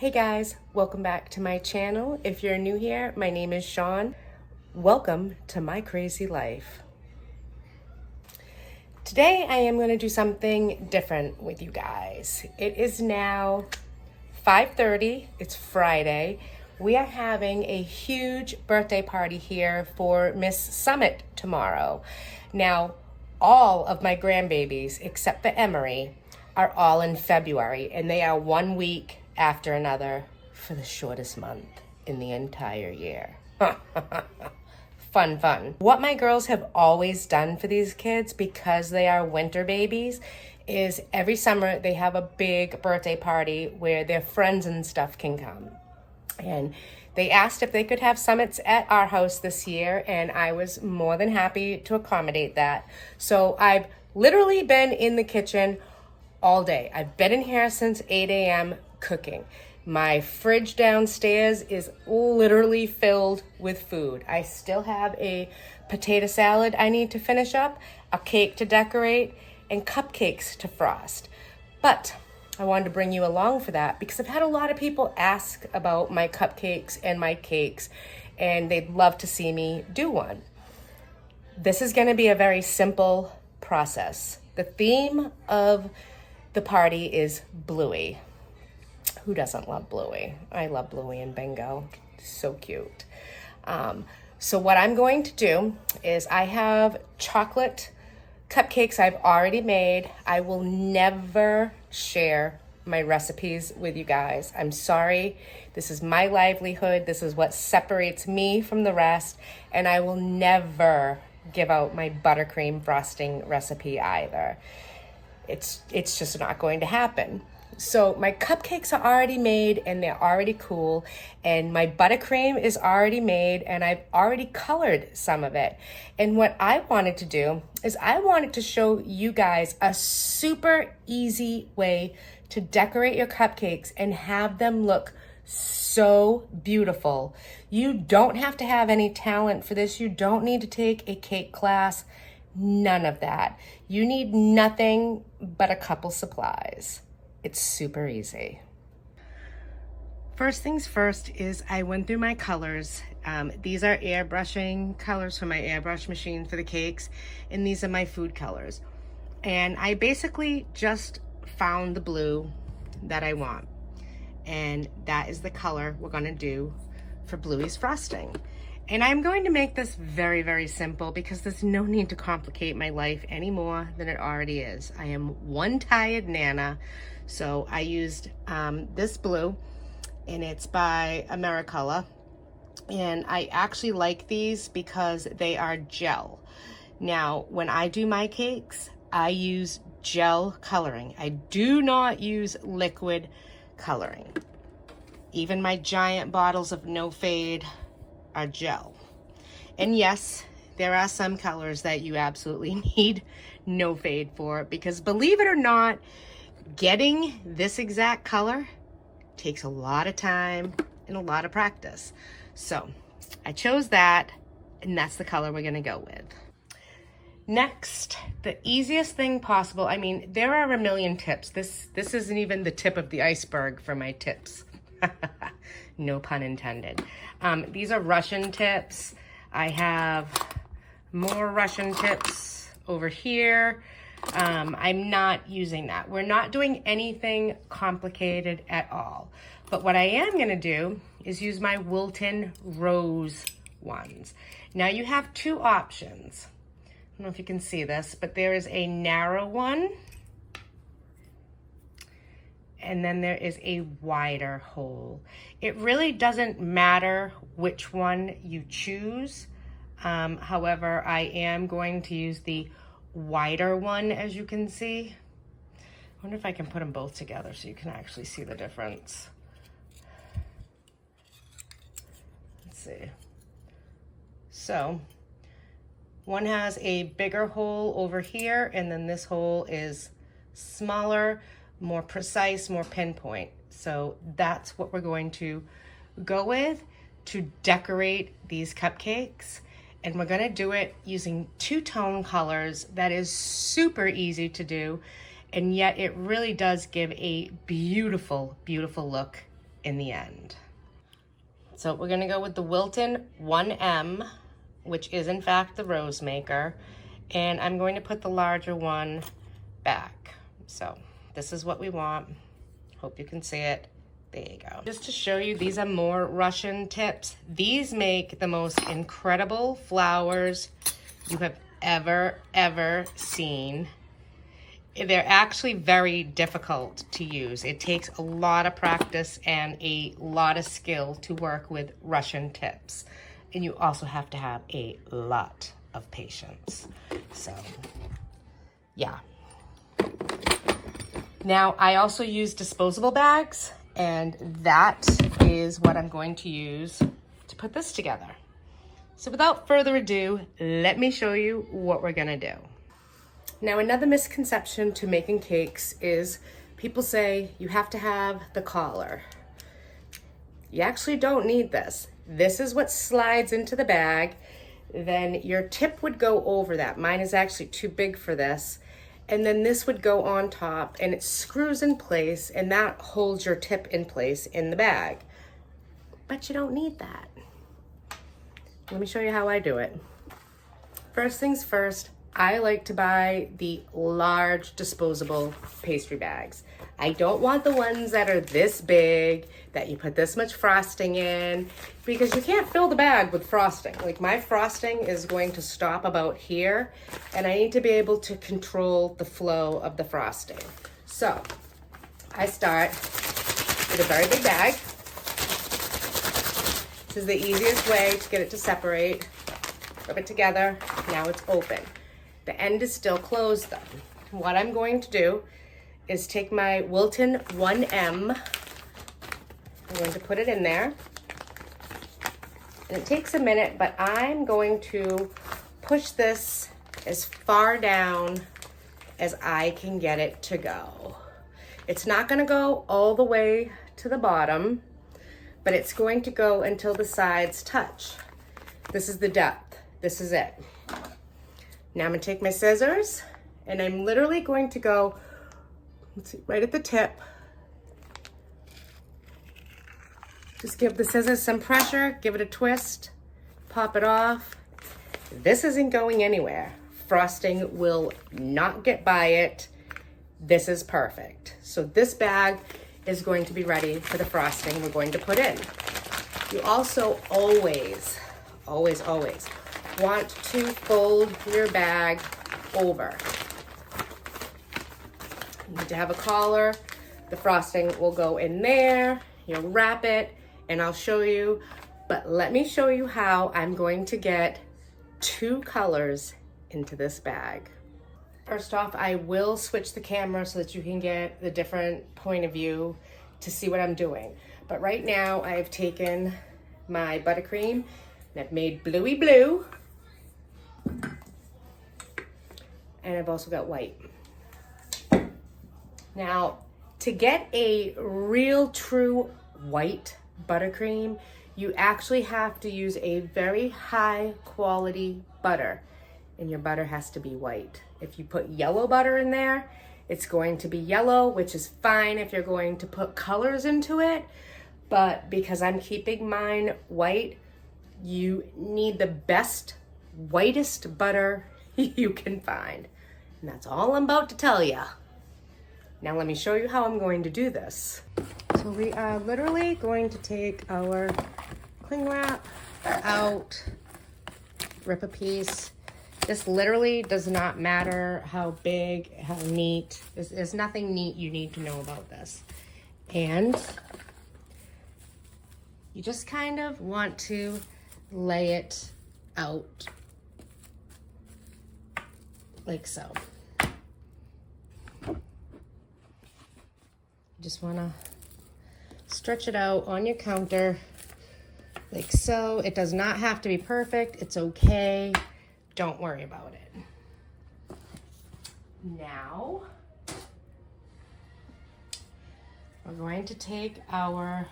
Hey guys, welcome back to my channel. If you're new here, my name is Shawn. Welcome to my crazy life. Today I am going to do something different with you guys. It is now 5:30, it's Friday. We are having a huge birthday party here for Miss Summit tomorrow. Now, all of my grandbabies, except for Emery, are all in February, and they are 1 week after another for the shortest month in the entire year. Fun. What my girls have always done for these kids, because they are winter babies, is every summer they have a big birthday party where their friends and stuff can come. And they asked if they could have summits at our house this year, and I was more than happy to accommodate that. So I've literally been in the kitchen all day. I've been in here since 8 a.m. cooking. My fridge downstairs is literally filled with food. I still have a potato salad I need to finish up, a cake to decorate, and cupcakes to frost. But I wanted to bring you along for that because I've had a lot of people ask about my cupcakes and my cakes, and they'd love to see me do one. This is going to be a very simple process. The theme of the party is Bluey. Who doesn't love Bluey? I love Bluey and Bingo. So cute. So what I'm going to do is I have chocolate cupcakes I've already made. I will never share my recipes with you guys. I'm sorry. This is my livelihood. This is what separates me from the rest. And I will never give out my buttercream frosting recipe either. It's just not going to happen. So my cupcakes are already made and they're already cool, and my buttercream is already made and I've already colored some of it. And what I wanted to do is I wanted to show you guys a super easy way to decorate your cupcakes and have them look so beautiful. You don't have to have any talent for this. You don't need to take a cake class. None of that. You need nothing but a couple supplies. It's super easy. First things first is I went through my colors. These are airbrushing colors from my airbrush machine for the cakes, and these are my food colors. And I basically just found the blue that I want, and that is the color we're gonna do for Bluey's frosting. And I'm going to make this very, very simple because there's no need to complicate my life any more than it already is. I am one tired Nana, so I used this blue, and it's by Americolor. And I actually like these because they are gel. Now, when I do my cakes, I use gel coloring. I do not use liquid coloring. Even my giant bottles of No Fade are gel. And yes, there are some colors that you absolutely need No Fade for, because believe it or not, getting this exact color takes a lot of time and a lot of practice. So I chose that, and that's the color we're gonna go with. Next, the easiest thing possible. I mean, there are a million tips. This isn't even the tip of the iceberg for my tips. No pun intended. These are Russian tips. I have more Russian tips over here. I'm not using that. We're not doing anything complicated at all. But what I am gonna do is use my Wilton Rose ones. Now you have two options. I don't know if you can see this, but there is a narrow one, and then there is a wider hole. It really doesn't matter which one you choose. However, I am going to use the wider one, as you can see. I wonder if I can put them both together so you can actually see the difference. Let's see. So one has a bigger hole over here, and then this hole is smaller, more precise, more pinpoint. So that's what we're going to go with to decorate these cupcakes. And we're gonna do it using two-tone colors. That is super easy to do, and yet it really does give a beautiful, beautiful look in the end. So we're gonna go with the Wilton 1M, which is in fact the rose maker, and I'm going to put the larger one back. So this is what we want. Hope you can see it. There you go. Just to show you, these are more Russian tips. These make the most incredible flowers you have ever seen. They're actually very difficult to use. It takes a lot of practice and a lot of skill to work with Russian tips. And you also have to have a lot of patience. So, yeah. Now, I also use disposable bags, and that is what I'm going to use to put this together. So without further ado, let me show you what we're gonna do. Now, another misconception to making cakes is people say you have to have the collar. You actually don't need this. This is what slides into the bag. Then your tip would go over that. Mine is actually too big for this. And then this would go on top and it screws in place, and that holds your tip in place in the bag. But you don't need that. Let me show you how I do it. First things first, I like to buy the large disposable pastry bags. I don't want the ones that are this big, that you put this much frosting in, because you can't fill the bag with frosting. Like, my frosting is going to stop about here, and I need to be able to control the flow of the frosting. So I start with a very big bag. This is the easiest way to get it to separate. Rub it together, now it's open. The end is still closed though. What I'm going to do is take my Wilton 1M. I'm going to put it in there. And it takes a minute, but I'm going to push this as far down as I can get it to go. It's not gonna go all the way to the bottom, but it's going to go until the sides touch. This is the depth. This is it. Now I'm gonna take my scissors and I'm literally going to go, let's see, right at the tip. Just give the scissors some pressure, give it a twist, pop it off. This isn't going anywhere. Frosting will not get by it. This is perfect. So this bag is going to be ready for the frosting we're going to put in. You also always want to fold your bag over. You need to have a collar. The frosting will go in there. You'll wrap it, and I'll show you. But let me show you how I'm going to get 2 colors into this bag. First off, I will switch the camera so that you can get the different point of view to see what I'm doing. But right now, I've taken my buttercream and I've made bluey blue. And I've also got white. Now, to get a real true white buttercream, you actually have to use a very high quality butter, and your butter has to be white. If you put yellow butter in there, it's going to be yellow, which is fine if you're going to put colors into it, but because I'm keeping mine white, you need the best, whitest butter you can find. And that's all I'm about to tell you. Now let me show you how I'm going to do this. So we are literally going to take our cling wrap out, rip a piece. This literally does not matter how big, how neat. There's nothing neat you need to know about this. And you just kind of want to lay it out like so. You just want to stretch it out on your counter like so. It does not have to be perfect. It's okay. Don't worry about it. Now, we're going to take our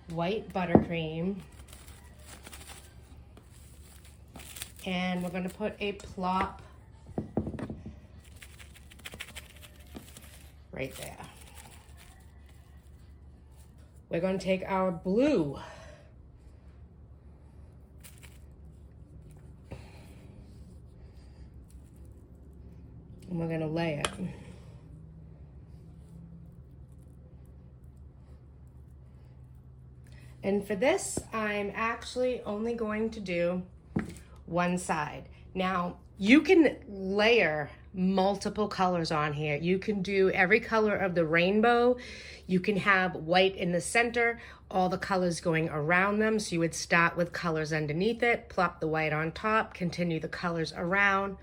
white buttercream and we're going to put a plop right there. we're going to take our blue. And we're going to lay it. And for this, I'm actually only going to do one side. Now, you can layer multiple colors on here. You can do every color of the rainbow. You can have white in the center, all the colors going around them. So you would start with colors underneath it, plop the white on top, continue the colors around.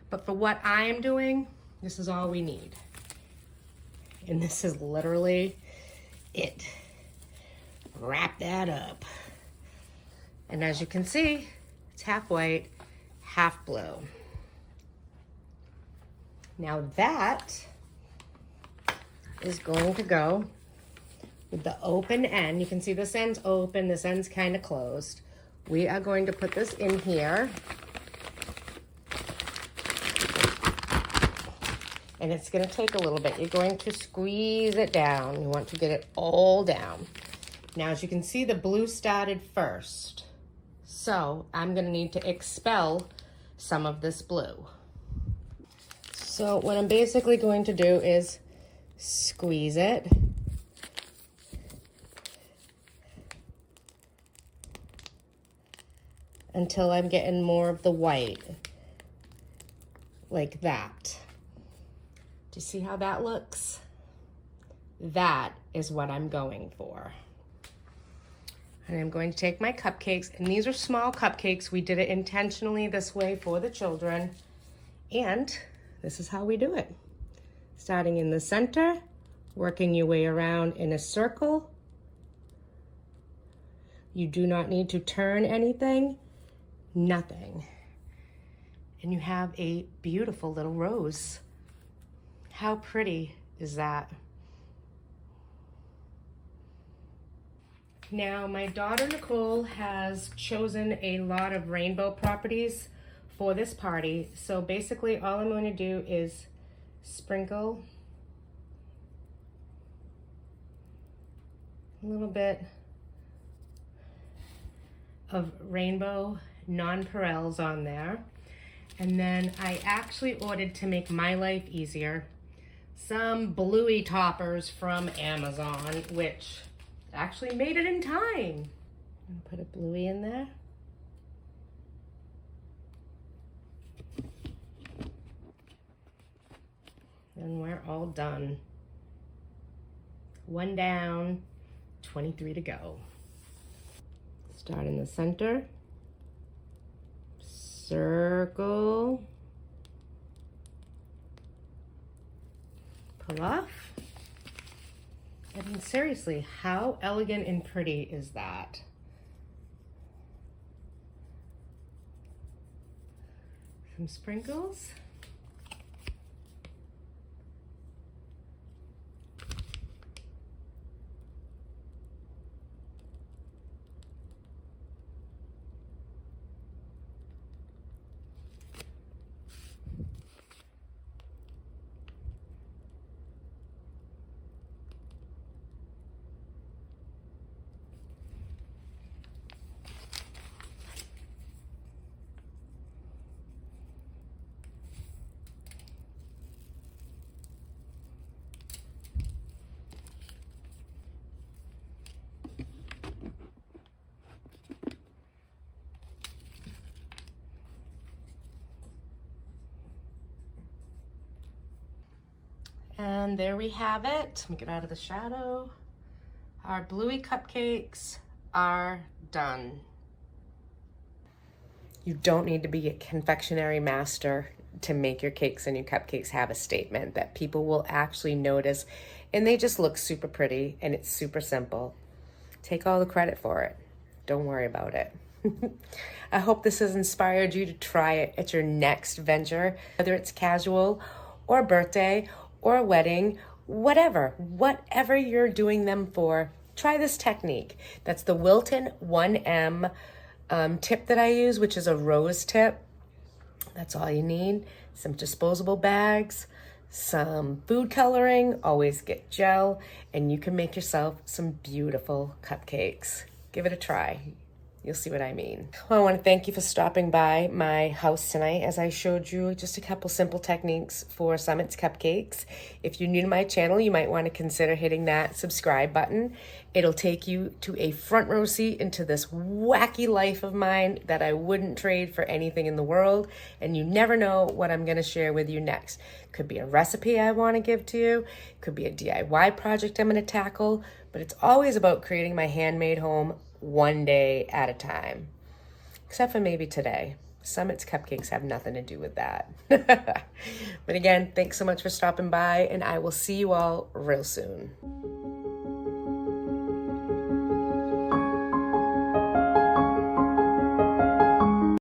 But for what I am doing, this is all we need. And this is literally it. Wrap that up. And as you can see, it's half white, half blue. Now that is going to go with the open end. You can see this end's open, this end's kind of closed. We are going to put this in here. And it's going to take a little bit. You're going to squeeze it down. You want to get it all down. Now, as you can see, the blue started first. So I'm going to need to expel some of this blue. So what I'm basically going to do is squeeze it. Until I'm getting more of the white. Like that. Do you see how that looks? That is what I'm going for. And I'm going to take my cupcakes, and these are small cupcakes. We did it intentionally this way for the children. And this is how we do it. Starting in the center, working your way around in a circle. You do not need to turn anything, nothing. And you have a beautiful little rose. How pretty is that? Now, my daughter Nicole has chosen a lot of rainbow properties for this party. So basically all I'm going to do is sprinkle a little bit of rainbow nonpareils on there. And then I actually ordered, to make my life easier, some bluey toppers from Amazon, which actually made it in time. I'm gonna put a bluey in there. And we're all done. One down, 23 to go. Start in the center. Circle. Pull off. I mean, seriously, how elegant and pretty is that? Some sprinkles. And there we have it. Let me get out of the shadow. Our bluey cupcakes are done. You don't need to be a confectionery master to make your cakes and your cupcakes have a statement that people will actually notice, and they just look super pretty, and it's super simple. Take all the credit for it. Don't worry about it. I hope this has inspired you to try it at your next venture, whether it's casual or birthday or a wedding, whatever you're doing them for. Try this technique. That's the Wilton 1M tip that I use, which is a rose tip. That's all you need. Some disposable bags, some food coloring, always get gel, and you can make yourself some beautiful cupcakes. Give it a try. You'll see what I mean. Well, I want to thank you for stopping by my house tonight as I showed you just a couple simple techniques for Summit's Cupcakes. If you're new to my channel, you might want to consider hitting that subscribe button. It'll take you to a front row seat into this wacky life of mine that I wouldn't trade for anything in the world. And you never know what I'm going to share with you next. Could be a recipe I want to give to you. Could be a DIY project I'm going to tackle. But it's always about creating my handmade home one day at a time. Except for maybe today. Summit's Cupcakes have nothing to do with that. But again, thanks so much for stopping by, and I will see you all real soon.